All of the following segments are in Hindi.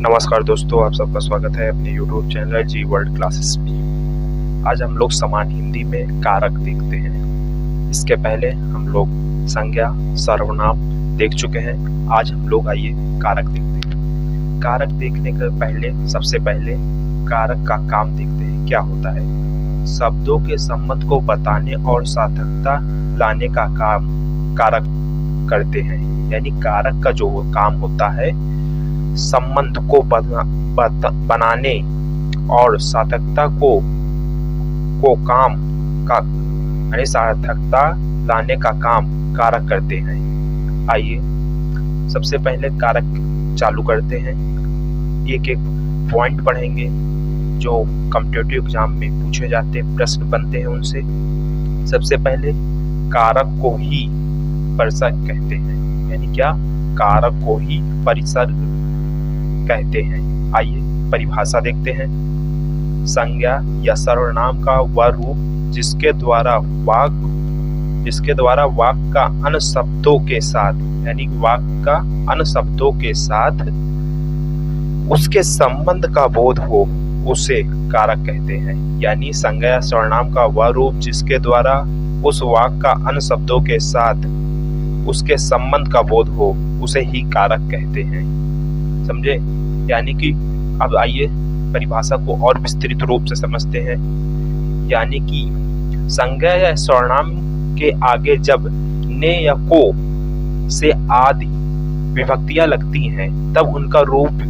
नमस्कार दोस्तों, आप सबका स्वागत है अपने YouTube चैनल जी वर्ल्ड क्लासेस में। आज हम लोग समान हिंदी में कारक देखते हैं। इसके पहले हम लोग संज्ञा सर्वनाम देख चुके हैं। आज हम लोग आइए कारक देखते हैं। कारक देखने के पहले सबसे पहले कारक का काम देखते हैं, क्या होता है। शब्दों के संबंध को बताने और सार्थकता लाने का काम कारक करते हैं। यानी कारक का जो काम होता है संबंध को बनाने और सार्थकता को काम का यानी सार्थकता लाने का काम कारक करते हैं। आइए सबसे पहले कारक चालू करते हैं। एक एक पॉइंट पढ़ेंगे जो कॉम्पिटिटिव एग्जाम में पूछे जाते प्रश्न बनते हैं उनसे। सबसे पहले कारक को ही परिसर कहते हैं। यानी क्या, कारक को ही परिसर कहते हैं। आइए परिभाषा देखते हैं। संज्ञा या सर्वनाम का वह रूप जिसके द्वारा वाक्य का अन्य शब्दों के साथ यानी वाक्य का अन्य शब्दों के साथ उसके संबंध का बोध हो, उसे कारक कहते हैं। यानी संज्ञा या सर्वनाम का वह रूप जिसके द्वारा उस वाक्य का अन्य शब्दों के साथ उसके संबंध का बोध हो, उसे ही कारक कहते हैं। समझे। यानी कि अब आइए परिभाषा को और विस्तृत रूप से समझते हैं। यानी कि संज्ञा या सर्वनाम के आगे जब ने या को से आदि विभक्तियां लगती हैं तब उनका रूप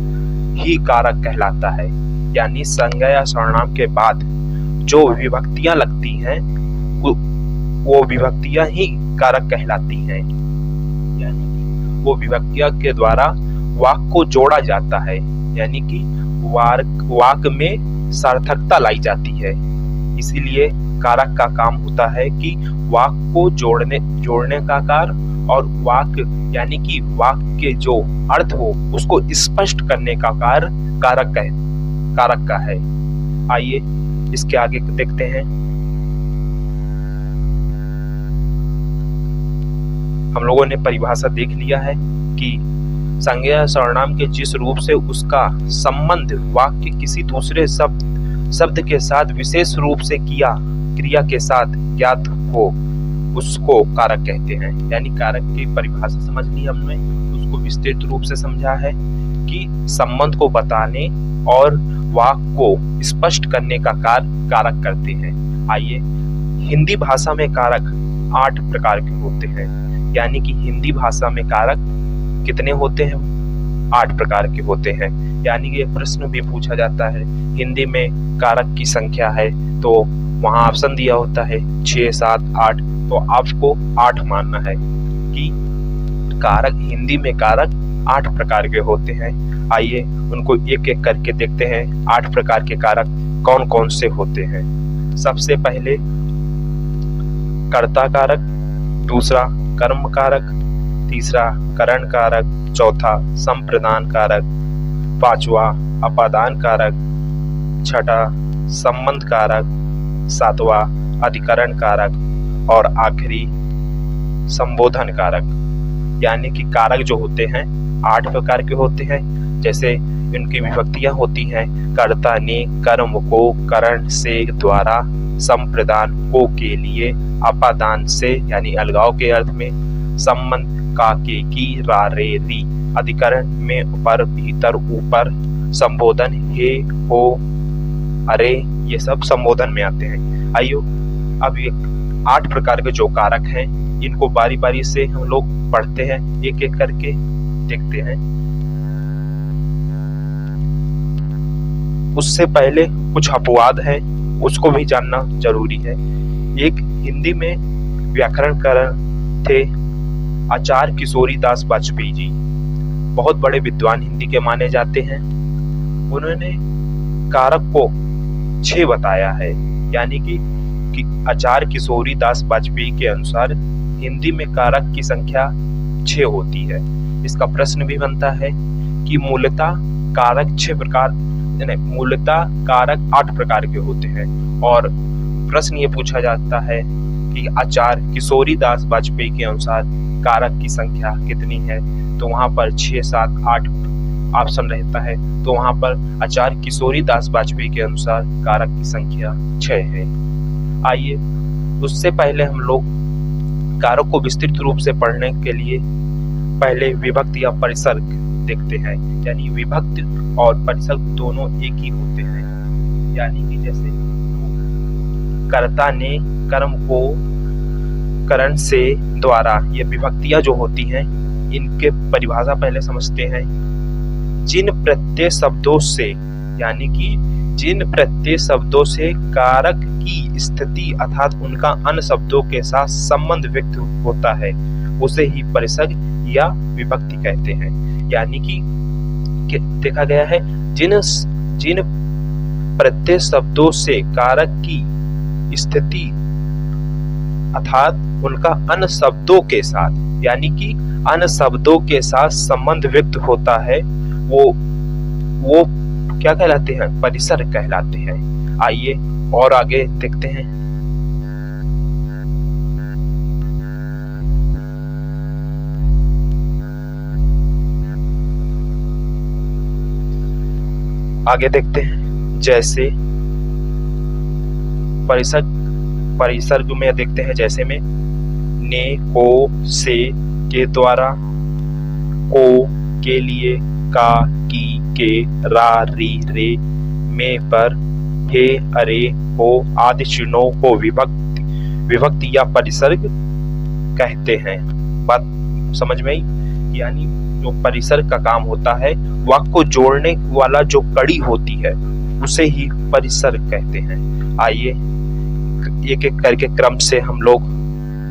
ही कारक कहलाता है। यानी संज्ञा या सर्वनाम के बाद जो विभक्तियां लगती हैं वो विभक्तियां ही कारक कहलाती हैं। यानी वो विभक्तियां के द्वारा वाक्य को जोड़ा जाता है। यानी कि वाक्य में सार्थकता लाई जाती है। इसीलिए कारक का काम होता है कि वाक्य को जोड़ने का कार्य और वाक्य यानी कि वाक्य के जो अर्थ हो उसको स्पष्ट करने का कार्य कारक का है। आइए इसके आगे देखते हैं। हम लोगों ने परिभाषा देख लिया है कि संज्ञा सर्वनाम के जिस रूप से उसका संबंध वाक्य किसी दूसरे शब्द के साथ विशेष रूप से क्रिया के साथ ज्ञात हो, उसको कारक कहते हैं। यानी कारक की परिभाषा समझ ली हमने, उसको विस्तृत रूप से समझा है कि संबंध को बताने और वाक्य को स्पष्ट करने का कार्य कारक करते हैं। आइए हिंदी भाषा में कारक 8 प्रकार के होते हैं। यानी कि हिंदी भाषा में कारक कितने होते हैं? 8 प्रकार के होते हैं। यानी कि प्रश्न भी पूछा जाता है हिंदी में कारक की संख्या है तो वहां ऑप्शन दिया होता है 6, 7, 8, तो आपको 8 मानना है कि कारक हिंदी में कारक 8 प्रकार के होते हैं। आइए उनको एक एक करके देखते हैं। 8 प्रकार के कारक कौन कौन से होते हैं। सबसे पहले कर्ता कारक, दूसरा कर्म कारक, तीसरा करण कारक, चौथा संप्रदान कारक, पांचवा अपादान कारक, छठा संबंध कारक, सातवां अधिकरण कारक और आखिरी संबोधन कारक। यानी कि कारक जो होते हैं 8 प्रकार के होते हैं। जैसे इनकी विभक्तियां होती हैं कर्ता ने, कर्म को, करण से, द्वारा, संप्रदान को के लिए, अपादान से यानी अलगाव के अर्थ में, संबंध का के की, रा रे री, अधिकरण में पर, भीतर, ऊपर, संबोधन हे, हो, अरे, ये सब संबोधन में आते हैं। आइयो अब ये 8 प्रकार के जो कारक हैं इनको बारी बारी से हम लोग पढ़ते हैं, एक एक करके देखते हैं। उससे पहले कुछ अपवाद है, उसको भी जानना जरूरी है। एक हिंदी में व्याकरणकार थे आचार्य किशोरी दास वाजपेयी जी, बहुत बड़े विद्वान हिंदी के माने जाते हैं। उन्होंने कारक को 6 बताया है। यानी कि आचार्य किशोरी दास वाजपेयी के अनुसार हिंदी में कारक की संख्या 6 होती है। इसका प्रश्न भी बनता है कि मूलतः कारक 8 प्रकार के होते हैं और प्रश्न ये पूछा जाता है कि आचार्य किशोरी दास वाजपेयी के अनुसार कारक की संख्या कितनी है, तो वहां पर 6, 7, ऑप्शन रहता है, तो वहां पर आचार्य किशोरी दास वाजपेयी के अनुसार कारक की संख्या 6 है। आइए उससे पहले हम लोग कारक को विस्तृत रूप से पढ़ने के लिए पहले विभक्ति या परिसर्ग देखते हैं। यानी विभक्ति और परिसर्ग दोनों एक ही होते हैं। यानी कि जैसे कर्ता ने कर्म को करण से द्वारा, ये विभक्तियां जो होती हैं इनके परिभाषा पहले समझते हैं। जिन प्रत्यय शब्दों से, यानी कि जिन प्रत्यय शब्दों से कारक की स्थिति अर्थात उनका अन्य शब्दों के साथ संबंध व्यक्त होता है उसे ही परिसर्ग या विभक्ति कहते हैं। यानी कि देखा गया है जिन प्रत्यय शब्दों से कारक की स्थिति अर्थात उनका अन्य शब्दों के साथ, यानी कि अन्य शब्दों के साथ संबंध व्यक्त होता है वो क्या कहलाते हैं? परिसर्ग कहलाते हैं। आइए और आगे देखते हैं। आगे देखते हैं जैसे परिसर्ग में देखते हैं जैसे में ने, को, से, के द्वारा, को, के लिए, का, की, के, रा, री, रे, में, पर, हे, अरे, हो आदि चिन्हों को विभक्ति या परिसर्ग कहते हैं। बात समझ में आई? यानी जो परिसर्ग का काम होता है, वाक्य को जोड़ने वाला जो कड़ी होती है उसे ही परिसर्ग कहते हैं। आइए एक एक करके क्रम से हम लोग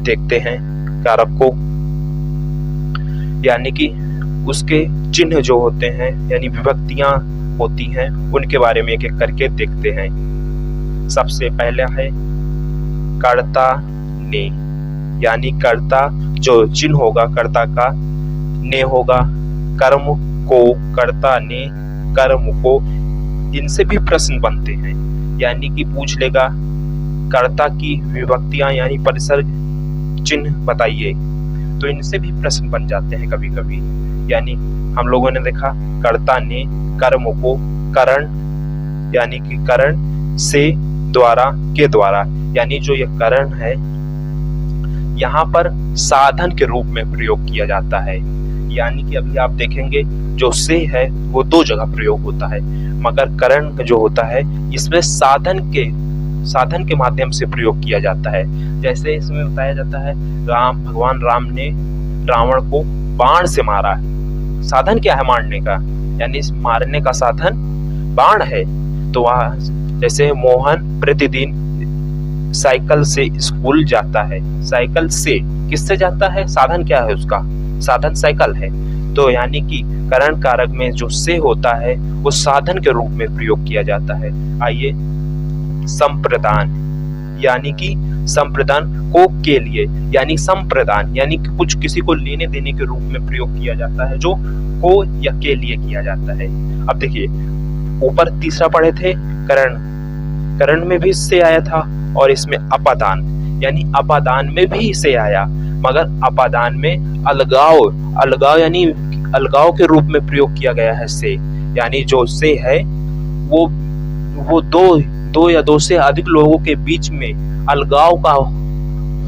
देखते हैं कारक को, यानी कि उसके चिन्ह जो होते हैं यानी विभक्तियां होती हैं उनके बारे में एक एक करके देखते हैं। सबसे पहला है कर्ता ने, यानी कर्ता जो चिन्ह होगा कर्ता का, ने होगा कर्म को, कर्ता ने कर्म को, इनसे भी प्रश्न बनते हैं। यानी कि पूछ लेगा कर्ता की विभक्तियां यानी परिसर्ग चिन्ह बताइए, तो इनसे भी प्रश्न बन जाते हैं कभी कभी। यानी हम लोगों ने देखा कर्ता ने कर्म को करण, यानी कि करण से, द्वारा, के द्वारा, यानी जो ये करण है यहाँ पर साधन के रूप में प्रयोग किया जाता है। यानी कि अभी आप देखेंगे जो से है वो दो जगह प्रयोग होता है, मगर करण जो होता है इसमें साधन के माध्यम से प्रयोग किया जाता है। जैसे इसमें बताया जाता है भगवान राम ने रावण को बाण से मारा। साधन क्या है मारने का? यानी मारने का साधन बाण है। तो वह जैसे मोहन प्रतिदिन साइकिल से स्कूल जाता है। साइकिल से किससे जाता है? साधन क्या है उसका? साधन साइकिल है। तो यानी कि करण कारक में जो से होता है वो साधन के रूप में प्रयोग किया जाता है। आइए संप्रदान, यानी कि संप्रदान को के लिए, यानी संप्रदान यानी कि कुछ किसी को लेने देने के रूप में प्रयोग किया जाता है, जो को या के लिए किया जाता है। अब देखिए ऊपर तीसरा पढ़े थे करण में भी से आया था और इसमें अपादान, यानी अपादान में भी से आया, मगर अपादान में अलगाव यानी अलगाव के रूप में प्रयोग किया गया है से। यानी जो से है वो दो या दो से अधिक लोगों के बीच में अलगाव का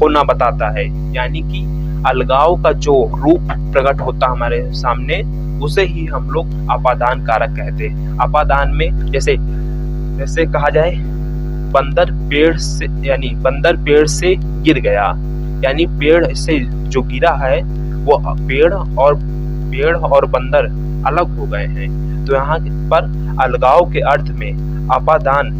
होना बताता है। यानी कि अलगाव का जो रूप प्रकट होता हमारे सामने उसे ही हम लोग अपादान कारक कहते हैं। अपादान में जैसे कहा जाए बंदर पेड़ से गिर गया, यानी पेड़ से जो गिरा है वो पेड़ और बंदर अलग हो गए हैं। तो यहाँ पर अलगाव के अर्थ में अपादान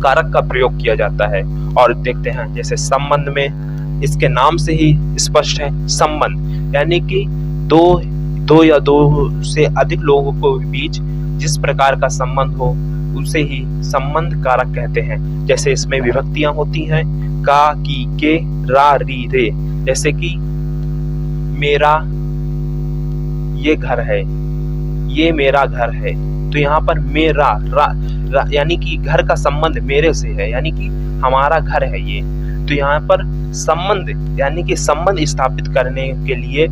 कारक का प्रयोग किया जाता है। और देखते हैं जैसे संबंध में, इसके नाम से ही स्पष्ट है संबंध, यानी कि दो या दो से अधिक लोगों के बीच जिस प्रकार का संबंध हो उसे ही संबंध कारक कहते हैं। जैसे इसमें विभक्तियां होती हैं का, की, के, रा, री, रे। जैसे कि मेरा ये घर है, ये मेरा घर है, तो यहाँ पर मेरा यानी कि घर का संबंध मेरे से है, यानी कि हमारा घर है ये। तो यहाँ पर संबंध यानी कि संबंध स्थापित करने के लिए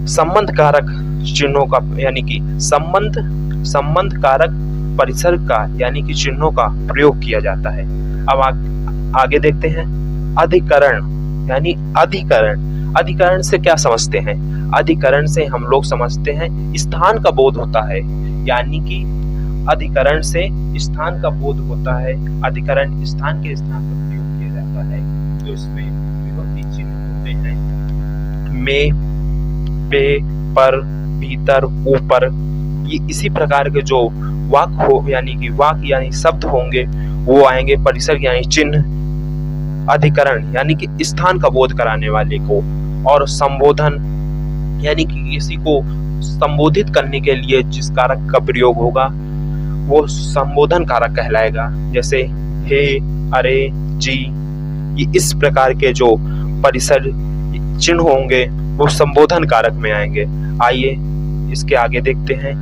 संबंध कारक चिन्हों का यानी कि संबंध कारक परिसर का यानी कि चिन्हों का प्रयोग किया जाता है। अब आगे देखते हैं। अधिकरण यानी अधिकरण से क्या समझते हैं? अधिकरण से हम लोग समझते हैं स्थान का बोध होता है, यानी कि अधिकरण से स्थान का बोध होता है। अधिकरण स्थान के स्थान पर प्रयोग किया जाता है। तो इसमें विभक्ति चिन्ह होते हैं में, पे, पर, भीतर, ऊपर। ये इसी प्रकार के जो वाक्य यानी शब्द होंगे वो आएंगे परिसर यानी चिन्ह। अधिकरण यानी कि स्थान का बोध कराने वाले को, और संबोधन यानी कि किसी को संबोधित करने के लिए जिस कारक का प्रयोग होगा वो संबोधन कारक कहलाएगा। जैसे हे, अरे, जी, ये इस प्रकार के जो परिसर चिन्ह होंगे वो संबोधन कारक में आएंगे। आइए इसके आगे देखते हैं।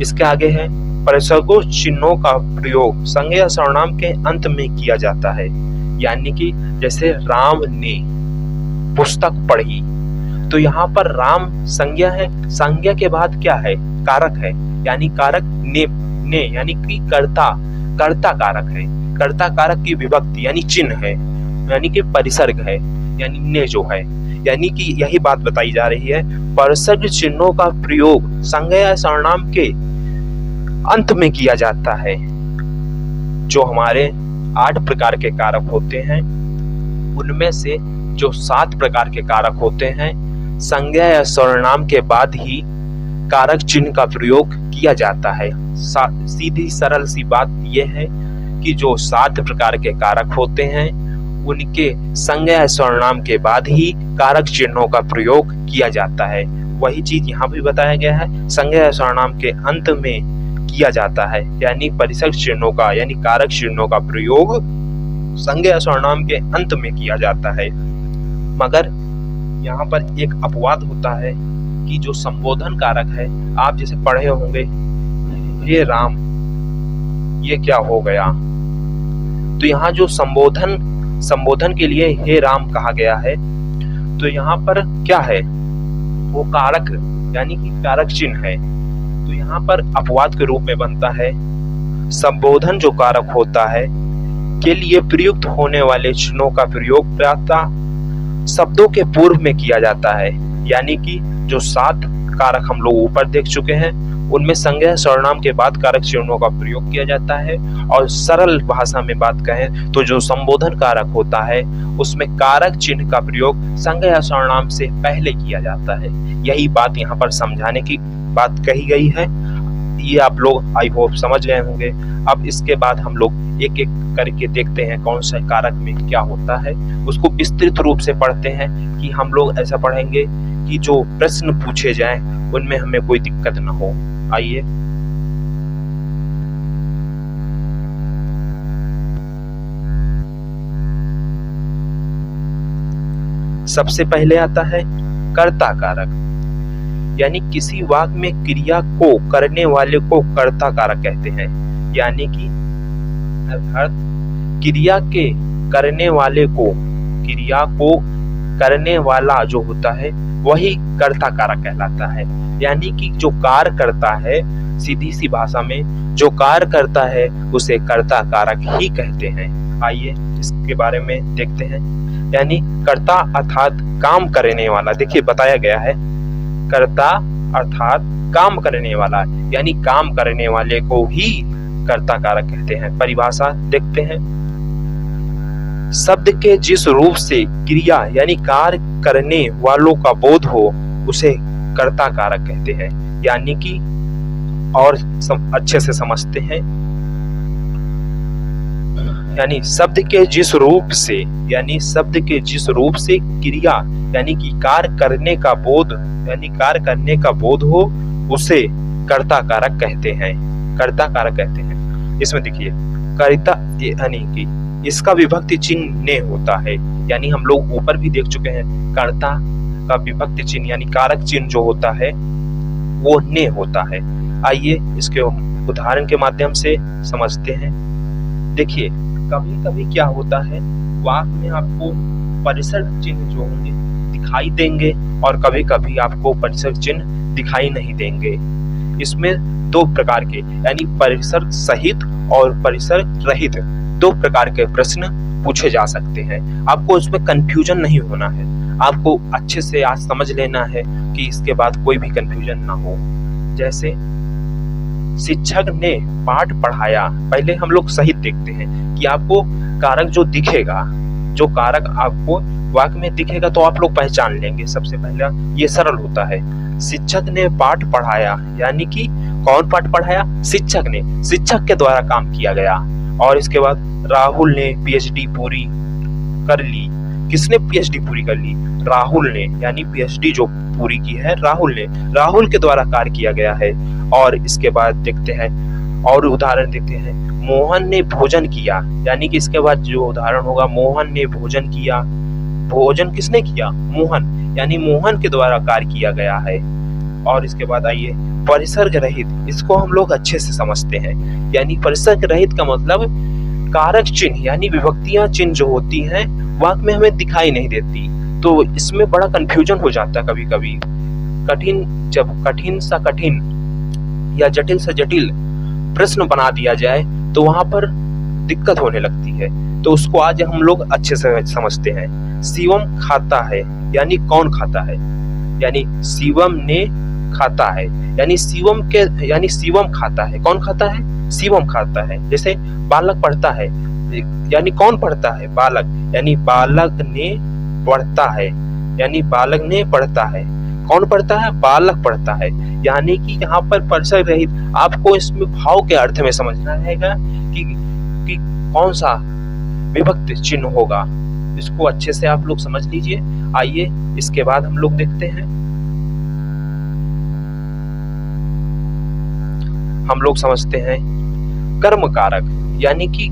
इसके आगे है परिसर्गों चिन्हों का प्रयोग संज्ञा सर्वनाम के अंत में किया जाता है, यानी कि जैसे राम ने पुस्तक पढ़ी, तो यहाँ पर राम संज्ञा है। संज्ञा के बाद क्या है? कारक है, यानी कारक ने यानी कि कर्ता कारक है। कर्ता कारक की विभक्ति यानी चिन्ह है, यानी कि परिसर्ग है, यानी ने जो है, यानी कि यही बात बताई जा रही है। परिसर्ग चिन्हों का प्रयोग संज्ञा सर्वनाम के अंत में किया जाता है। जो हमारे 8 प्रकार के कारक होते हैं उनमें से जो 7 प्रकार के कारक होते हैं संज्ञा या सर्वनाम के बाद ही कारक चिन्ह का प्रयोग किया जाता है। सीधी सरल सी बात यह है कि जो 7 प्रकार के कारक होते हैं उनके संज्ञा या सर्वनाम के बाद ही कारक चिन्हों का प्रयोग किया जाता है। वही चीज यहाँ भी बताया गया है, संज्ञा या सर्वनाम के अंत में किया जाता है, यानी परिसर्ग चिन्हों का यानी कारक चिन्हों का प्रयोग संज्ञा या सर्वनाम के अंत में किया जाता है। मगर यहाँ पर एक अपवाद होता है कि जो संबोधन कारक है, आप जैसे पढ़े होंगे हे राम, ये क्या हो गया, तो यहाँ जो संबोधन के लिए हे राम कहा गया है, तो यहाँ पर क्या है? वो कारक यानी कि कारक चिन्ह है। तो यहाँ पर अपवाद के रूप में बनता है संबोधन जो कारक होता है के लिए प्रयुक्त होने वाले चिन्हों का प्रयोग प्रायः शब्दों के पूर्व में किया जाता है, यानी कि जो 7 कारक हम लोग ऊपर देख चुके हैं उनमें संज्ञा सर्वनाम के बाद कारक चिन्हों का प्रयोग किया जाता है। और सरल भाषा में बात कहें तो जो संबोधन कारक होता है उसमें कारक चिन्ह का प्रयोग संज्ञा सर्वनाम से पहले किया जाता है। यही बात यहाँ पर समझाने की बात कही गई है। ये आप लोग आई होप समझ गए होंगे। अब इसके बाद हम लोग एक एक करके देखते हैं कौन सा कारक में क्या होता है, उसको विस्तृत रूप से पढ़ते हैं कि हम लोग ऐसा पढ़ेंगे कि जो प्रश्न पूछे जाएं उनमें हमें कोई दिक्कत ना हो। आइए सबसे पहले आता है कर्ता कारक, यानी किसी वाक्य में क्रिया को करने वाले को कर्ता कारक कहते हैं। यानी कि अर्थात क्रिया के करने वाले को, क्रिया को करने वाला जो होता है वही कर्ता कारक कहलाता है। यानी कि जो कार्य करता है, सीधी सी भाषा में जो कार्य करता है उसे कर्ता कारक ही कहते हैं। आइए इसके बारे में देखते हैं। यानी कर्ता अर्थात काम करने वाला, देखिए बताया गया है कर्ता अर्थात काम करने वाला, यानी काम करने वाले को ही कर्ता कारक कहते हैं। परिभाषा देखते हैं। शब्द के जिस रूप से क्रिया यानी कार्य करने वालों का बोध हो उसे कर्ता कारक कहते हैं। यानी कि और अच्छे से समझते हैं, यानी शब्द के जिस रूप से, यानी शब्द के जिस रूप से क्रिया यानी कि कार्य करने का बोध, यानी कार्य करने का बोध हो उसे कर्ता कारक कहते हैं। कर्ता कारक कहते हैं। इसमें देखिए कर्ता यानी कि इसका विभक्ति चिन्ह ने होता है, यानी हम लोग ऊपर भी देख चुके हैं कर्ता का विभक्ति चिन्ह यानी कारक चिन्ह जो होता है वो ने होता है। आइए इसके उदाहरण के माध्यम से समझते हैं। देखिए कभी कभी क्या होता है वाक्य में आपको परिसर चिन्ह जो होंगे दिखाई देंगे और कभी कभी आपको परिसर चिन्ह दिखाई नहीं देंगे। इसमें दो प्रकार के यानी परिसर सहित और परिसर रहित दो प्रकार के प्रश्न पूछे जा सकते हैं। आपको इसमें कंफ्यूजन नहीं होना है, आपको अच्छे से आज समझ लेना है कि इसके बाद कोई भी कंफ्यूजन ना हो। जैसे शिक्षक ने पाठ पढ़ाया, पहले हम लोग सहित देखते हैं कि आपको कारक जो दिखेगा, जो कारक आपको वाक्य में दिखेगा तो आप लोग पहचान लेंगे। सबसे पहला ये सरल होता है, शिक्षक ने पाठ पढ़ाया, यानी कि कौन पाठ पढ़ाया? शिक्षक ने, शिक्षक के द्वारा काम किया गया। और इसके बाद राहुल ने पीएचडी पूरी कर ली। किसने पीएचडी पूरी कर ली? राहुल ने, यानी पीएचडी जो पूरी की है राहुल ने, राहुल के द्वारा कार्य किया गया है। और इसके बाद देखते हैं और उदाहरण देखते हैं, मोहन ने भोजन किया, यानी कि इसके बाद जो उदाहरण होगा मोहन ने भोजन किया। भोजन किसने किया? मोहन, यानी मोहन के द्वारा कार्य किया गया है। और इसके बाद आइए परिसर्ग रहित, इसको हम लोग अच्छे से समझते हैं। यानी परिसर्ग रहित का मतलब कारक चिन्ह यानी विभक्तियां चिन्ह जो होती हैं वाक्य में हमें दिखाई नहीं देती, तो इसमें बड़ा कंफ्यूजन हो जाता है। कभी कभी जब कठिन सा कठिन या जटिल से जटिल प्रश्न बना दिया जाए तो वहां पर दिक्कत होने लगती है। तो उसको आज हम लोग अच्छे से समझते हैं। शिवम खाता है, यानी कौन खाता है? यानी शिवम ने खाता है, यानी शिवम खाता है। कौन खाता है? शिवम खाता है। जैसे बालक पढ़ता है, यानी कौन पढ़ता है? बालक, यानी बालक ने पढ़ता है, यानी बालक ने पढ़ता है। कौन पढ़ता है? बालक पढ़ता है। यानी कि यहाँ पर परिसर रहित आपको इसमें भाव के अर्थ में समझना रहेगा कि कौन सा विभक्त चिन्ह होगा। इसको अच्छे से आप लोग समझ लीजिए। आइए इसके बाद हम लोग देखते हैं, हम लोग समझते हैं कर्म कारक, यानी कि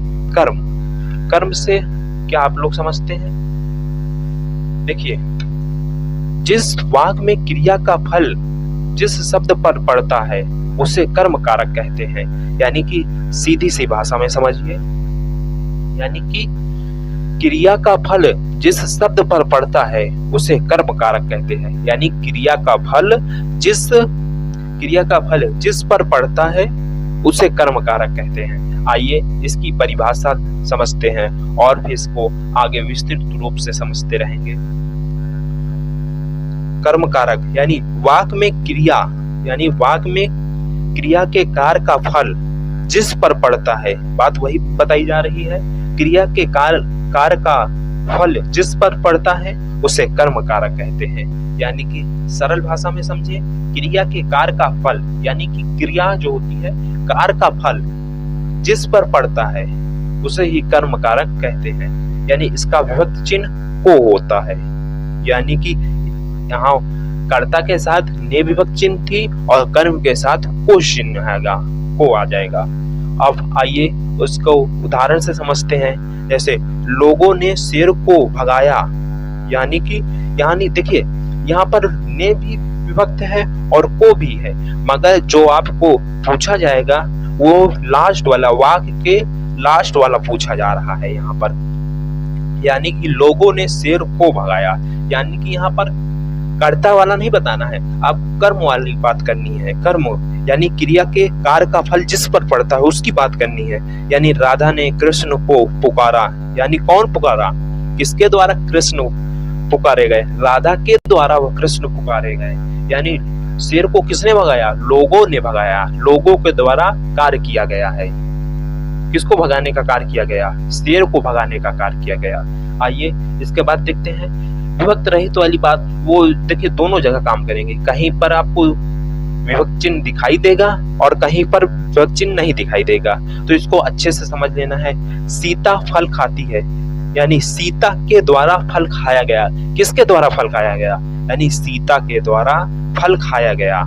कर्म से क्या आप लोग समझते हैं? देखिए, जिस वाक्य में क्रिया का फल जिस शब्द पर पड़ता है उसे कर्म कारक कहते हैं। यानी कि सीधी सी भाषा में समझिए, यानी कि क्रिया का फल जिस शब्द पर पड़ता है उसे कर्म कारक कहते हैं। यानी क्रिया का फल जिस पर पड़ता है उसे कर्म कारक कहते हैं। आइए इसकी परिभाषा समझते हैं और फिर इसको आगे विस्तृत रूप से समझते रहेंगे। कर्म कारक यानी वाक्य में क्रिया के कार्य का फल जिस पर पड़ता है, बात वही बताई जा रही है। क्रिया के कार्य का फल जिस पर पड़ता है उसे कर्म कारक कहते हैं। यानी कि सरल भाषा में समझिए, क्रिया के कार्य का फल यानी कि क्रिया जो होती है कार्य का फल जिस पर पड़ता है उसे ही कर्म कारक कहते हैं। यानी इसका विभक्त चिन्ह को होता है, यानी कि यहाँ कर्ता के साथ ने विभक्त चिन्ह थी और कर्म के साथ को चिन्ह आएगा, को आ जाएगा। अब आइए उसको उदाहरण से समझते हैं। जैसे लोगों ने शेर को भगाया, यानी देखिए यहाँ पर ने भी विभक्त है और को भी है, मगर जो आपको पूछा जाएगा वो लास्ट वाला, वाक्य के लास्ट वाला पूछा जा रहा है यहाँ पर। यानी कि लोगों ने शेर को भगाया, यानी कि यहाँ पर कर्ता वाला नहीं बताना है, आपको कर्म वाली बात करनी है। कर्म यानी क्रिया के कार्य का फल जिस पर पड़ता है उसकी बात करनी है। यानी राधा ने कृष्ण को पुकारा, यानी कौन पुकारा? किसके द्वारा कृष्ण पुकारे गए? राधा के द्वारा वह कृष्ण पुकारे गए। यानी शेर को किसने भगाया? लोगों ने भगाया, लोगों के द्वारा कार्य किया गया है। किसको भगाने का कार्य किया गया? शेर को भगाने का कार्य किया गया। आइए इसके बाद देखते हैं विभक्त रहित वाली बात। वो देखिए दोनों जगह काम करेंगे, कहीं पर आपको विभक्त चिन्ह दिखाई देगा और कहीं पर विभक्त चिन्ह नहीं दिखाई देगा। तो इसको अच्छे से समझ लेना है। सीता फल खाती है, यानी सीता के द्वारा फल खाया गया। किसके द्वारा फल खाया गया? यानी सीता के द्वारा फल खाया गया।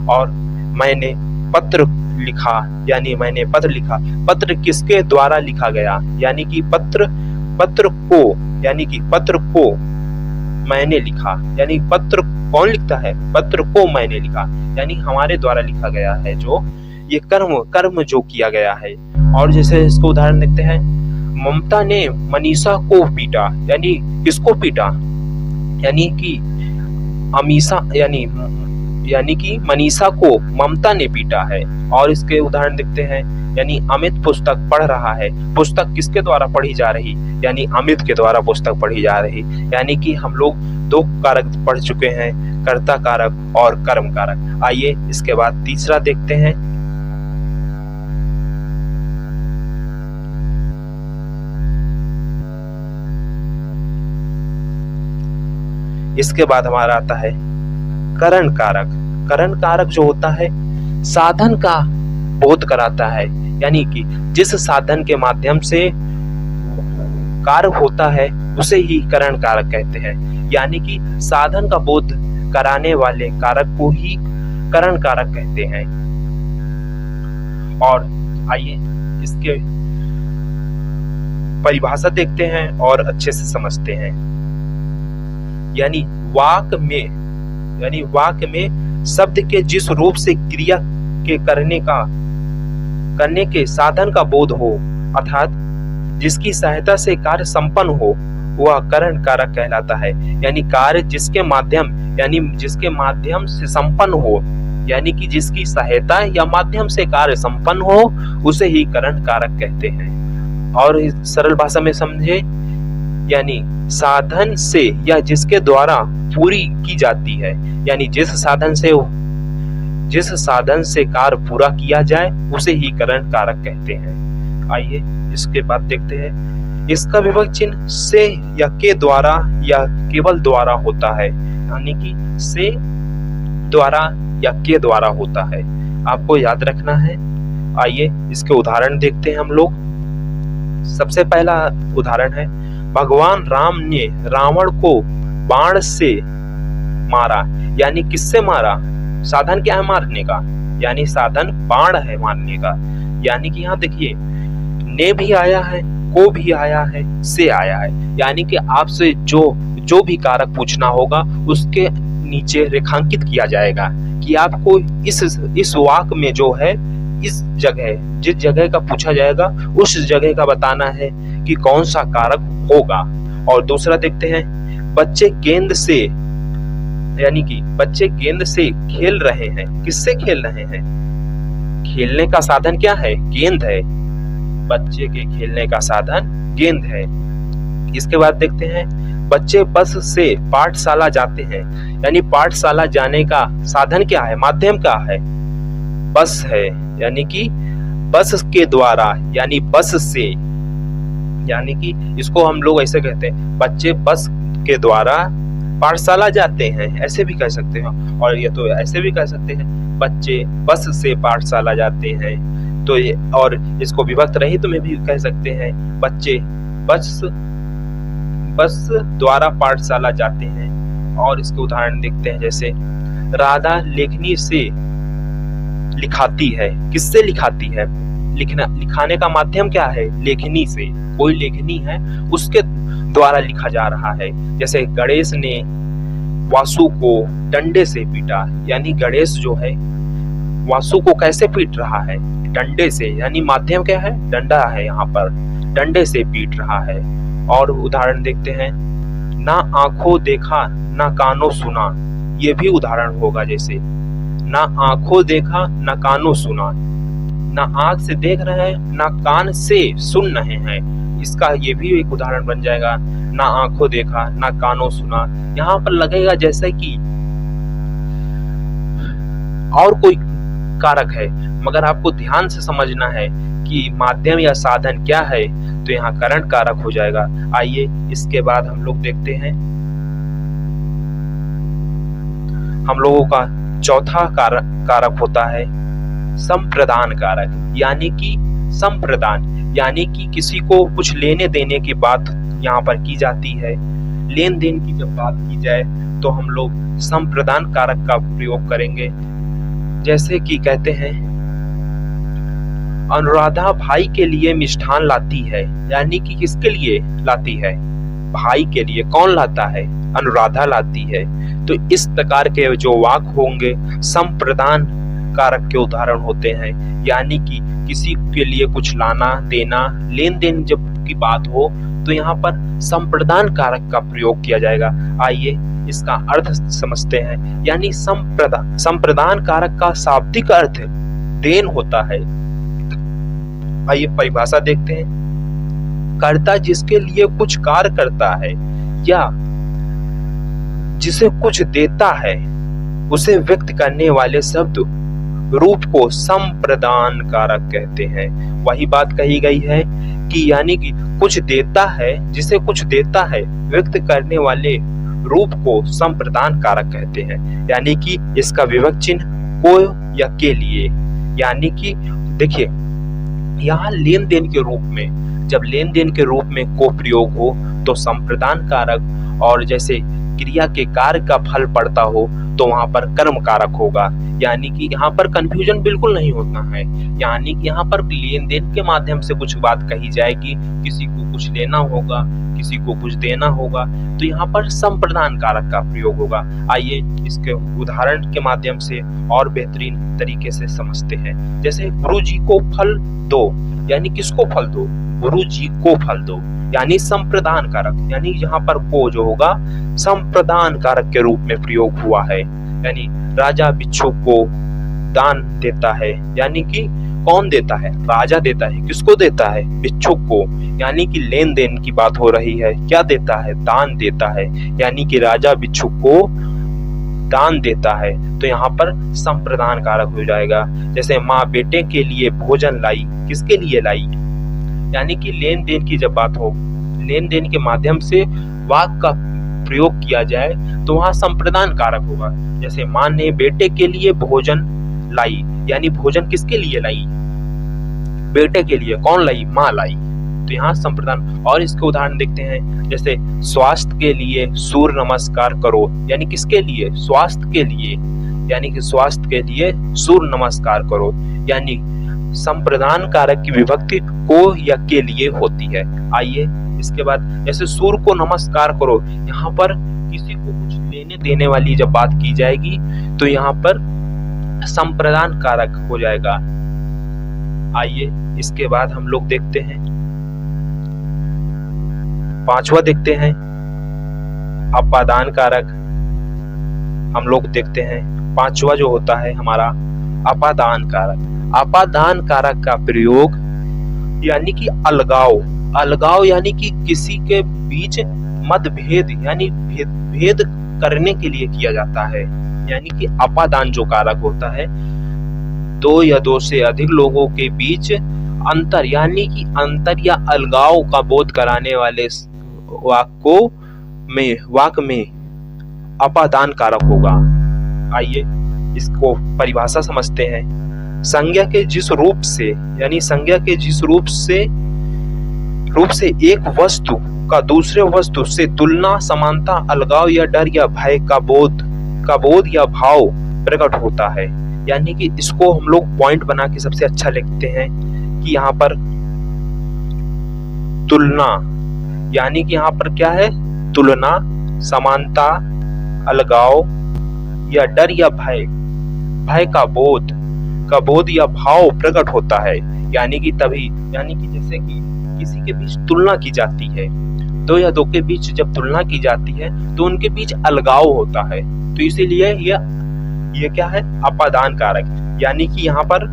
और मैंने पत्र लिखा, यानी मैंने पत्र लिखा। पत्र किसके द्वारा लिखा गया? यानी कि पत्र को मैंने लिखा, यानी पत्र कौन लिखता है? पत्र को मैंने लिखा, यानी हमारे द्वारा लिखा गया है। जो ये कर्म जो किया गया है। और जैसे इसको उदाहरण देखते हैं, ममता ने मनीषा को पीटा, यानी किसको पीटा, यानी कि अमीषा यानी कि मनीषा को ममता ने पीटा है। और इसके उदाहरण देखते हैं, यानी अमित पुस्तक पढ़ रहा है। पुस्तक किसके द्वारा पढ़ी जा रही, यानी अमित के द्वारा पुस्तक पढ़ी जा रही। यानी कि हम लोग दो कारक पढ़ चुके हैं, कर्ता कारक और कर्म कारक। आइए इसके बाद तीसरा देखते हैं। इसके बाद हमारा आता है करण कारक। करण कारक जो होता है साधन का बोध कराता है, यानी कि जिस साधन के माध्यम से कार्य होता है उसे ही करण कारक कहते हैं। यानी कि साधन का बोध कराने वाले कारक को ही करण कारक कहते हैं। और आइए इसके परिभाषा देखते हैं और अच्छे से समझते हैं। यानी वाक में शब्द के जिस रूप से क्रिया के करने के साधन का बोध हो, अर्थात जिसकी सहायता से कार्य संपन्न हो, वह करण कारक कहलाता है। यानी कार्य जिसके माध्यम से संपन्न हो, यानी कि जिसकी सहायता या माध्यम से कार्य संपन्न हो, उसे ही करण कारक कहते हैं। और इस सरल भाषा में समझे, यानी साधन से या जिसके द्वारा पूरी की जाती है, यानी जिस साधन से कार्य पूरा किया जाए उसे ही करण कारक कहते हैं। आइए इसके बाद देखते हैं। इसका विभक्त चिन्ह से या के द्वारा या केवल द्वारा होता है, यानी कि से द्वारा या के द्वारा होता है, आपको याद रखना है। आइए इसके उदाहरण देखते हैं हम लोग। सबसे पहला उदाहरण है, भगवान राम ने रावण को बाण से मारा। यानी किससे मारा, साधन क्या है मारने का, यानी साधन बाण है मारने का। यानी कि यहाँ देखिए, ने भी आया है, को भी आया है, से आया है। यानी कि आपसे जो भी कारक पूछना होगा उसके नीचे रेखांकित किया जाएगा कि आपको इस वाक्य में जो है, इस जगह जिस जगह का पूछा जाएगा उस जगह का बताना है कि कौन सा कारक होगा। और दूसरा देखते हैं, बच्चे गेंद से, यानी कि बच्चे गेंद से खेल रहे हैं। किससे खेल रहे हैं, खेलने का साधन क्या है, गेंद है। बच्चे के खेलने का साधन गेंद है। इसके बाद देखते हैं, बच्चे बस से पाठशाला जाते हैं। यानी पाठशाला जाने का साधन क्या है, माध्यम क्या है, बस है। यानी कि बस के द्वारा, यानी बस से, यानी कि इसको हम लोग ऐसे कहते हैं, बच्चे बस के द्वारा पाठशाला जाते हैं, ऐसे भी कह सकते हैं। और ये तो ऐसे भी कह सकते हैं, बच्चे बस से पाठशाला जाते हैं। तो ये, और इसको विभक्त रहित में भी कह सकते हैं, बच्चे बस द्वारा पाठशाला जाते हैं। और इसके उदाहरण देखते हैं, जैसे राधा लेखनी से लिखाती है। किससे लिखाती है, लिखाने का माध्यम क्या है, लेखनी से। कोई लेखनी है उसके द्वारा लिखा जा रहा है। जैसे गणेश ने वासु को डंडे से पीटा। यानी गणेश जो है वासु को कैसे पीट रहा है, डंडे से। यानी माध्यम क्या है, डंडा है, यहाँ पर डंडे से पीट रहा है। और उदाहरण देखते हैं, ना आंखों देखा ना कानों सुना। ये भी उदाहरण होगा, जैसे ना आंखों देखा ना कानों सुना, ना आंख से देख रहे हैं ना कान से सुन रहे हैं। इसका ये भी एक उदाहरण बन जाएगा, ना आंखों देखा ना कानों सुना। यहाँ पर लगेगा जैसे कि और कोई कारक है, मगर आपको ध्यान से समझना है कि माध्यम या साधन क्या है, तो यहाँ करण कारक हो जाएगा। आइए इसके बाद हम लोग देखते हैं, हम लोगों का चौथा कारक होता है संप्रदान कारक। यानी कि संप्रदान, यानी कि किसी को कुछ लेने देने की बात यहाँ पर की जाती है। लेन देन की जब बात की जाए तो हम लोग संप्रदान कारक का प्रयोग करेंगे। जैसे कि कहते हैं, अनुराधा भाई के लिए मिष्ठान लाती है। यानी कि किसके लिए लाती है, भाई के लिए। कौन लाता है, अनुराधा लाती है। तो इस प्रकार के जो वाक्य होंगे संप्रदान कारक के उदाहरण होते हैं। यानी कि किसी के लिए कुछ लाना देना, लेन देन जब प्रयोग की बात हो तो यहाँ पर संप्रदान कारक का प्रयोग किया जाएगा। आइए इसका अर्थ समझते हैं। यानी संप्रदान कारक का शाब्दिक अर्थ देन होता है। आइए परिभाषा देखते हैं। कर्ता जिसके लिए कुछ कार्य करता है या जिसे कुछ देता है उसे व्यक्त करने वाले शब्द रूप को संप्रदान कारक कहते हैं। वही बात कही गई है कि यानी कि कुछ देता है, जिसे कुछ देता है, व्यक्त करने वाले रूप को संप्रदान कारक कहते हैं। यानी कि इसका विभक्त चिन्ह को या के लिए, यानी कि देखिए यहाँ लेन देन के रूप में, जब लेन देन के रूप में को प्रयोग हो तो संप्रदान कारक, और जैसे क्रिया के कार्य का फल पड़ता हो तो वहां पर कर्म कारक होगा। यानी कि यहाँ पर कंफ्यूजन बिल्कुल नहीं होता है। यानी कि यहाँ पर लेन देन के माध्यम से कुछ बात कही जाएगी, किसी को कुछ लेना होगा, किसी को कुछ देना होगा, तो यहाँ पर संप्रदान कारक का प्रयोग होगा। आइए इसके उदाहरण के माध्यम से और बेहतरीन तरीके से समझते हैं। जैसे गुरु जी को फल दो, यानी किसको फल दो? गुरु जी को फल दो, यानी संप्रदान कारक, यानी यहाँ पर को जो होगा संप्रदान कारक के रूप में प्रयोग हुआ है। यानी राजा बिच्छू को दान देता है, यानी कि कौन देता है? राजा देता है। किसको देता है? बिच्छू को, यानी कि लेन देन की बात हो रही है। क्या देता है? दान देता है, यानी कि राजा बिच्छू को दान देता है। तो यहाँ पर संप्रदान कारक हो जाएगा। जैसे माँ बेटे के लिए भोजन लाई, किसके लिए लाई? यानी कि लेन देन की जब बात हो, लेन देन के माध्यम से वाक का प्रयोग किया जाए तो वहां संप्रदान कारक होगा। जैसे माँ ने बेटे के लिए भोजन लाई, यानी भोजन किसके लिए लाई? बेटे के लिए। कौन लाई? माँ लाई। तो यहाँ संप्रदान। और इसके उदाहरण देखते हैं। जैसे स्वास्थ्य के लिए सूर्य नमस्कार करो, यानी किसके लिए? स्वास्थ्य के लिए, यानी कि स्वास्थ्य के लिए सूर्य नमस्कार करो। यानी संप्रदान कारक की विभक्ति को या के लिए होती है। आइए इसके बाद जैसे सूर्य को नमस्कार करो, यहाँ पर किसी को कुछ लेने देने वाली जब बात की जाएगी तो यहाँ पर संप्रदान कारक हो जाएगा। आइए इसके बाद हम लोग देखते हैं पांचवा, देखते हैं अपादान कारक। हम लोग देखते हैं पांचवा जो होता है हमारा अपादान कारक। अपादान कारक का प्रयोग यानी कि अलगाव, अलगाव यानी कि किसी के बीच मतभेद यानी भेद करने के लिए किया जाता है। यानी कि अपादान जो कारक होता है, दो या दो से अधिक लोगों के बीच अंतर, यानी कि अंतर या अलगाव का बोध कराने वाले वाक में अपादान कारक होगा। आइए इसको परिभाषा समझते हैं। संज्ञा के जिस रूप से, यानी संज्ञा के जिस रूप से एक वस्तु का दूसरे वस्तु से तुलना, समानता, अलगाव या डर या भय का बोध या भाव प्रकट होता है। यानी कि इसको हम लोग पॉइंट बना के सबसे अच्छा लिखते हैं कि यहाँ पर तुलना, यानी कि यहाँ पर क्या है? तुलना, समानता, अलगाव या डर या भय का बोध या भाव प्रकट होता है। यानी कि तभी, यानी कि जैसे कि किसी के बीच तुलना की जाती है, दो या दो के बीच जब तुलना की जाती है तो उनके बीच अलगाव होता है, तो इसीलिए ये क्या है? अपादान कारक। यानी कि यहाँ पर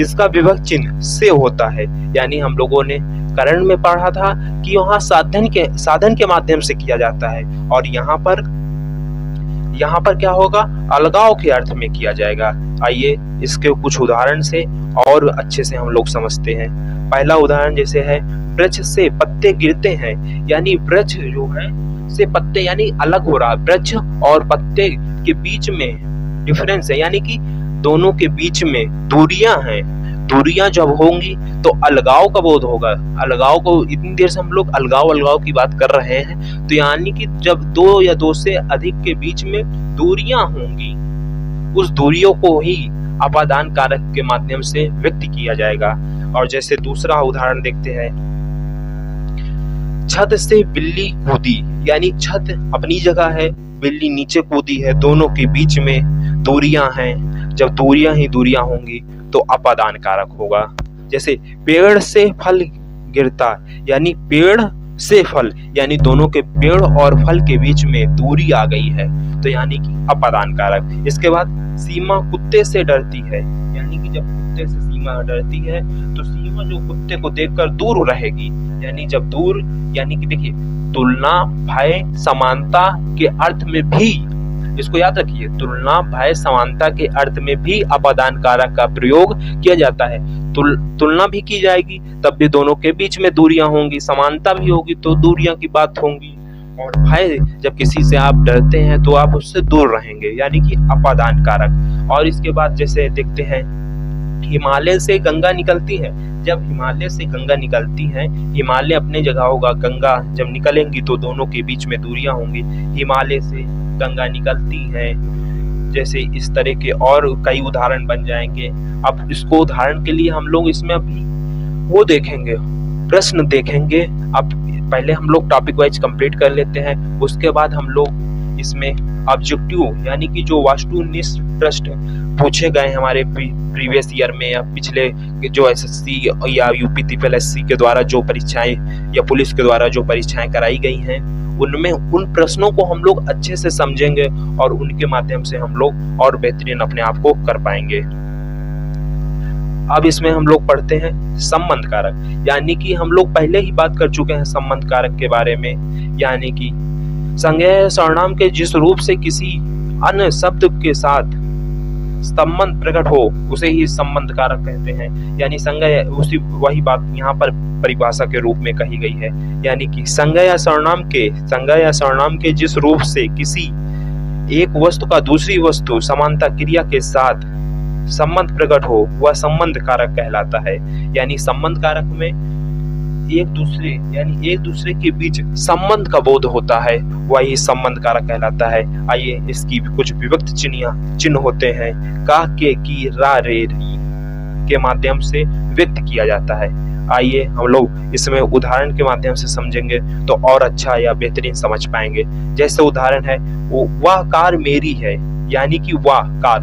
इसका विभक्त चिन्ह से होता है। यानी हम लोगों ने करण में पढ़ा था कि वहाँ साधन के माध्यम से किया जाता है, और यहाँ पर क्या होगा? अलगाव के अर्थ में किया जाएगा। आइए इसके कुछ उदाहरण से और अच्छे से हम लोग समझते हैं। पहला उदाहरण जैसे है, वृक्ष से पत्ते गिरते हैं, यानी वृक्ष जो है से पत्ते यानी अलग हो रहा, वृक्ष और पत्ते के बीच में डिफरेंस है, यानी कि दोनों के बीच में दूरियां हैं। दूरियां जब होंगी तो अलगाव का बोध होगा। अलगाव को इतनी देर से हम लोग अलगाव की बात कर रहे हैं, तो यानी कि जब दो या दो से अधिक के बीच में दूरियां होंगी, उस दूरियों को ही अपादान कारक के माध्यम से व्यक्त किया जाएगा। और जैसे दूसरा उदाहरण देखते हैं, छत से बिल्ली कूदी, यानी छत अपनी जगह है, बिल्ली नीचे कूदी है, दोनों के बीच में दूरियां हैं। जब दूरियां ही दूरियां होंगी तो अपादान कारक होगा। जैसे पेड़ से फल गिरता, यानी पेड़ से फल, यानी दोनों के पेड़ और फल के बीच में दूरी आ गई है, तो यानी कि अपादान कारक। इसके बाद सीमा कुत्ते से डरती है, यानी कि जब कुत्ते से सीमा डरती है तो सीमा जो कुत्ते को देखकर दूर रहेगी, यानी जब दूर, यानी कि देखिए तुलना भय समानता के अर्थ में भी, इसको याद रखिए, तुलना भय समानता के अर्थ में भी अपादान कारक का प्रयोग किया जाता है। तुलना भी की जाएगी तब भी दोनों के बीच में दूरियां होंगी, समानता भी होगी तो दूरियां की बात होंगी, और भय, जब किसी से आप डरते हैं तो आप उससे दूर रहेंगे, यानी कि अपादान कारक। और इसके बाद जैसे देखते हैं, हिमालय से गंगा निकलती है, जब हिमालय से गंगा निकलती है, हिमालय अपने जगह होगा, गंगा जब निकलेंगी तो दोनों के बीच में दूरियां होंगी, हिमालय से गंगा निकलती है। जैसे इस तरह के और कई उदाहरण बन जाएंगे। अब इसको उदाहरण के लिए हम लोग इसमें अभी वो देखेंगे, प्रश्न देखेंगे। अब पहले हम लोग टॉपिक वाइज कंप्लीट कर लेते हैं, उसके बाद हम लोग इसमें ऑब्जेक्टिव, यानी कि जो वस्तुनिष्ठ प्रश्न पूछे गए हमारे प्रीवियस ईयर में या पिछले जो एसएससी या यूपी TPSSC के द्वारा जो परीक्षाएं या पुलिस के द्वारा जो परीक्षाएं कराई गई हैं, उनमें उन प्रश्नों को हम लोग अच्छे से समझेंगे और उनके माध्यम से हम लोग और बेहतरीन अपने आप को कर पाएंगे। अब इसमें हम लोग पढ़ते हैं संबंध कारक, यानी कि हम लोग पहले ही बात कर चुके हैं संबंध कारक के बारे में, यानी कि संज्ञेय सर्वनाम के जिस रूप से किसी अन्य शब्द के साथ संबंध प्रकट हो उसे ही संबंध कारक कहते हैं। यानी संज्ञेय, उसी वही बात यहाँ पर परिभाषा के रूप में कही गई है, यानी कि संज्ञेय सर्वनाम के जिस रूप से किसी एक वस्तु का दूसरी वस्तु समानता क्रिया के साथ संबंध प्रकट हो वह संबंध कारक कहलाता है। यानी संबंध कारक में एक दूसरे के बीच संबंध का बोध होता है, वही संबंध कारक कहलाता है। आइए इसकी कुछ विभक्त चिन्ह होते हैं, का, के, की, रा, रे, री के माध्यम से व्यक्त किया जाता है। आइए हम लोग इसमें उदाहरण के माध्यम से समझेंगे तो और अच्छा या बेहतरीन समझ पाएंगे। जैसे उदाहरण है, वह कार मेरी है, यानी कि वह कार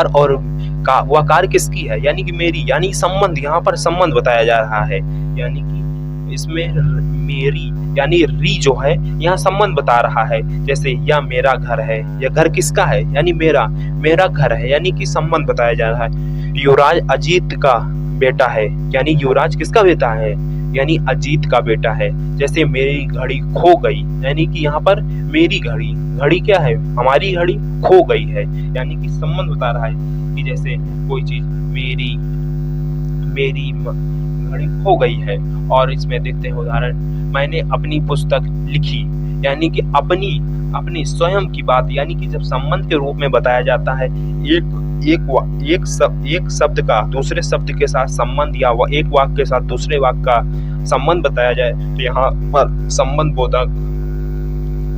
और वह कार किसकी है, यानी कि मेरी, यानी संबंध, यहाँ पर संबंध बताया जा रहा है, यानी कि इसमें मेरी यानी री जो है यहाँ संबंध बता रहा है। जैसे यह मेरा घर है, यह घर किसका है, यानी मेरा घर है, यानी कि संबंध बताया जा रहा है। युवराज अजीत का बेटा है, यानी युवराज किसका बेटा है, यानी अजीत का बेटा है। जैसे मेरी घड़ी खो गई, यानी कि यहाँ पर मेरी घड़ी क्या है, हमारी घड़ी खो गई है, यानी कि संबंध बता रहा है कि जैसे कोई चीज मेरी घड़ी खो गई है। और इसमें देखते हैं उदाहरण, मैंने अपनी पुस्तक लिखी, यानी कि अपनी स्वयं की बात, यानी कि जब संबंध के रूप में बताया जाता है, एक शब्द का दूसरे शब्द के साथ संबंध या एक वाक्य के साथ दूसरे वाक्य का संबंध बताया जाए तो यहाँ पर संबंध बोधक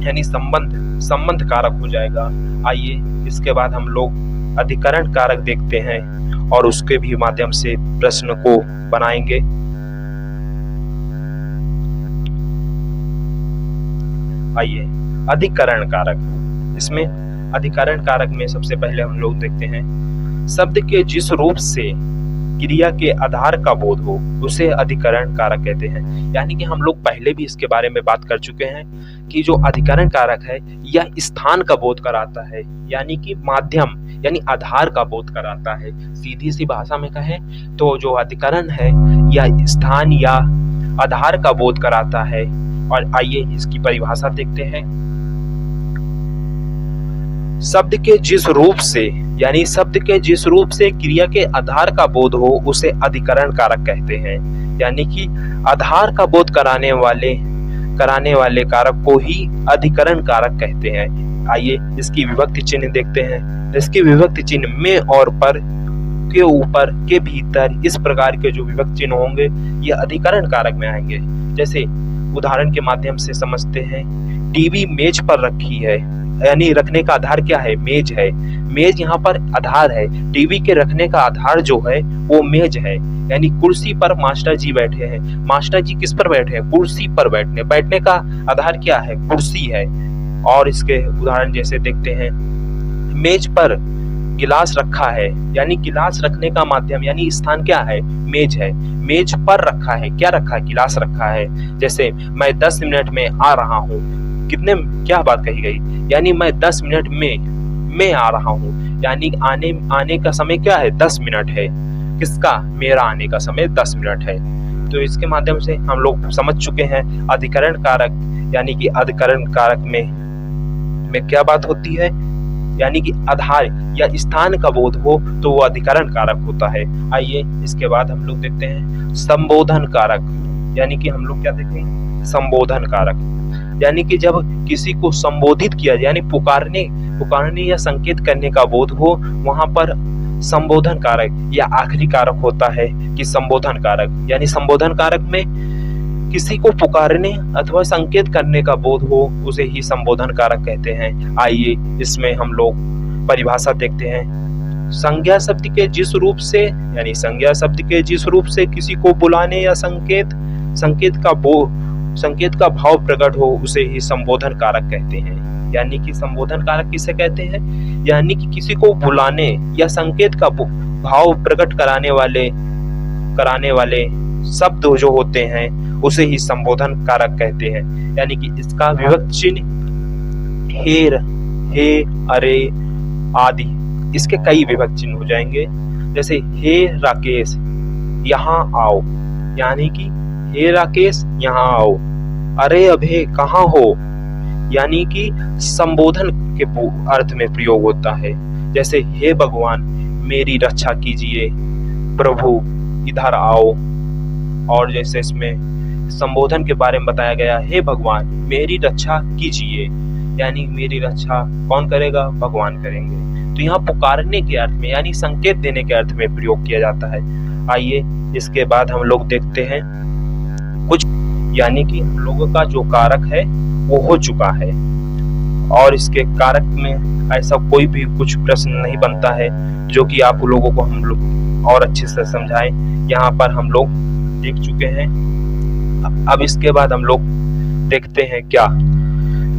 यानी संबंध कारक हो जाएगा। आइए इसके बाद हम लोग अधिकरण कारक देखते हैं और उसके भी माध्यम से प्रश्न को बनाएंगे। आइए अधिकरण कारक, इसमें अधिकरण कारक में सबसे पहले हम लोग देखते हैं, शब्द के जिस रूप से क्रिया के आधार का बोध हो उसे अधिकरण कारक कहते हैं। यानी कि हम लोग पहले भी इसके बारे में बात कर चुके हैं कि जो अधिकरण कारक है यह स्थान का बोध कराता है, यानी कि माध्यम यानी आधार का बोध कराता है। सीधी सी भाषा में कहें तो जो अधिकरण है यह स्थान या आधार का बोध कराता है। और आइए इसकी परिभाषा देखते हैं। शब्द के जिस रूप से यानी शब्द के जिस रूप से क्रिया के आधार का बोध हो उसे अधिकरण कारक कहते हैं। यानी कि आधार का बोध कराने वाले कारक को ही अधिकरण कारक कहते हैं। आइए इसकी विभक्ति चिन्ह देखते हैं। इसकी विभक्ति चिन्ह में और पर, के ऊपर, के भीतर, इस प्रकार के जो विभक्ति चिन्ह होंगे ये अधिकरण कारक में आएंगे। जैसे उदाहरण के माध्यम से समझते हैं, टीवी मेज पर रखी है, यानी रखने का आधार क्या है, मेज है। मेज यहाँ पर आधार है, टीवी के रखने का आधार जो है वो मेज है। यानी कुर्सी पर मास्टर जी बैठे हैं, मास्टर जी किस पर बैठे हैं, कुर्सी पर बैठने का आधार क्या है, कुर्सी है। और इसके उदाहरण जैसे देखते हैं, मेज पर गिलास रखा है, यानी गिलास रखने का माध्यम यानी स्थान क्या है, मेज है। मेज पर रखा है, क्या रखा है, गिलास रखा है। जैसे मैं 10 मिनट में आ रहा हूँ, कितने, क्या बात कही गई, यानी मैं 10 मिनट में मैं आ रहा हूँ, यानी आने का समय क्या है, 10 मिनट है। किसका, मेरा आने का समय 10 मिनट है। तो इसके माध्यम से हम लोग समझ चुके हैं अधिकरण कारक, यानी कि अधिकरण कारक में क्या बात होती है, यानी कि आधार या स्थान का बोध हो तो वो अधिकरण कारक होता है। आइए इसके बाद हम लोग देखते हैं संबोधन कारक, यानी कि हम लोग क्या देखेंगे, संबोधन कारक, यानी कि जब किसी को संबोधित किया यानी पुकारने या संकेत करने का बोध हो, वहां पर संबोधन कारक या आखिरी कारक होता है कि संबोधन कारक, यानी संबोधन कारक में किसी को पुकारने अथवा संकेत करने का बोध हो उसे ही संबोधन कारक कहते हैं। आइए इसमें हम लोग परिभाषा देखते हैं। संज्ञा शब्द के जिस रूप से, यानी संज्ञा शब्द के जिस रूप से किसी को बुलाने या संकेत का भाव प्रकट हो उसे ही संबोधन कारक कहते हैं। यानी कि संबोधन कारक किसे कहते हैं, यानी कि किसी को बुलाने या संकेत का भाव प्रकट कराने वाले शब्द जो होते हैं उसे ही संबोधन कारक कहते हैं। यानी कि इसका विभक्ति चिन्ह हेर, हे, अरे आदि, इसके कई विभक्ति चिन्ह हो जाएंगे। जैसे हे राकेश यहाँ आओ, यानी कि हे राकेश यहाँ आओ। अरे अभे कहाँ हो, यानी कि संबोधन के अर्थ में प्रयोग होता है। जैसे हे भगवान मेरी रक्षा कीजिए, प्रभु इधर आओ। और जैसे इसमें संबोधन के बारे में बताया गया, हे भगवान मेरी रक्षा कीजिए, यानी मेरी रक्षा कौन करेगा, भगवान करेंगे। तो यहाँ पुकारने के अर्थ में यानी संकेत देने के अर्थ में प्रयोग किया जाता है। आइए इसके बाद हम लोग देखते हैं कुछ, यानी कि हम लोगों का जो कारक है वो हो चुका है और इसके कारक में ऐसा कोई भी कुछ प्रश्न नहीं बनता है जो कि आप लोगों को हम लोग और अच्छे से समझाएं। यहाँ पर हम लोग देख चुके हैं। अब इसके बाद हम लोग देखते हैं क्या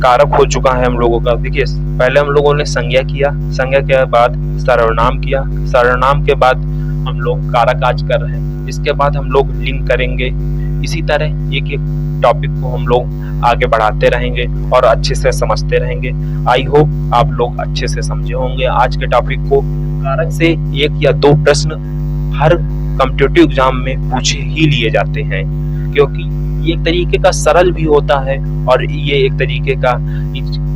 कारक हो चुका है हम लोगों का। देखिए पहले हम लोगों ने संज्ञा किया, संज्ञा के बाद सर्वनाम किया, सर्वनाम के बाद हम लोग कारक आज कर रहे हैं। इसके बाद हम लोग लिंक करेंगे। इसी तरह एक एक टॉपिक को हम लोग आगे बढ़ाते रहेंगे और अच्छे से समझते रहेंगे। आई होप आप लोग अच्छे से समझे होंगे आज के टॉपिक को। कारक से 1 या 2 प्रश्न हर कॉम्पिटिटिव एग्जाम में पूछे ही लिए जाते हैं, क्योंकि ये एक तरीके का सरल भी होता है और ये एक तरीके का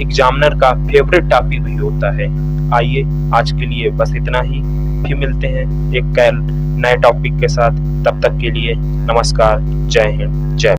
एग्जामिनर का फेवरेट टॉपिक भी होता है। आइए आज के लिए बस इतना ही, फिर मिलते हैं एक नए टॉपिक के साथ। तब तक के लिए नमस्कार, जय हिंद, जय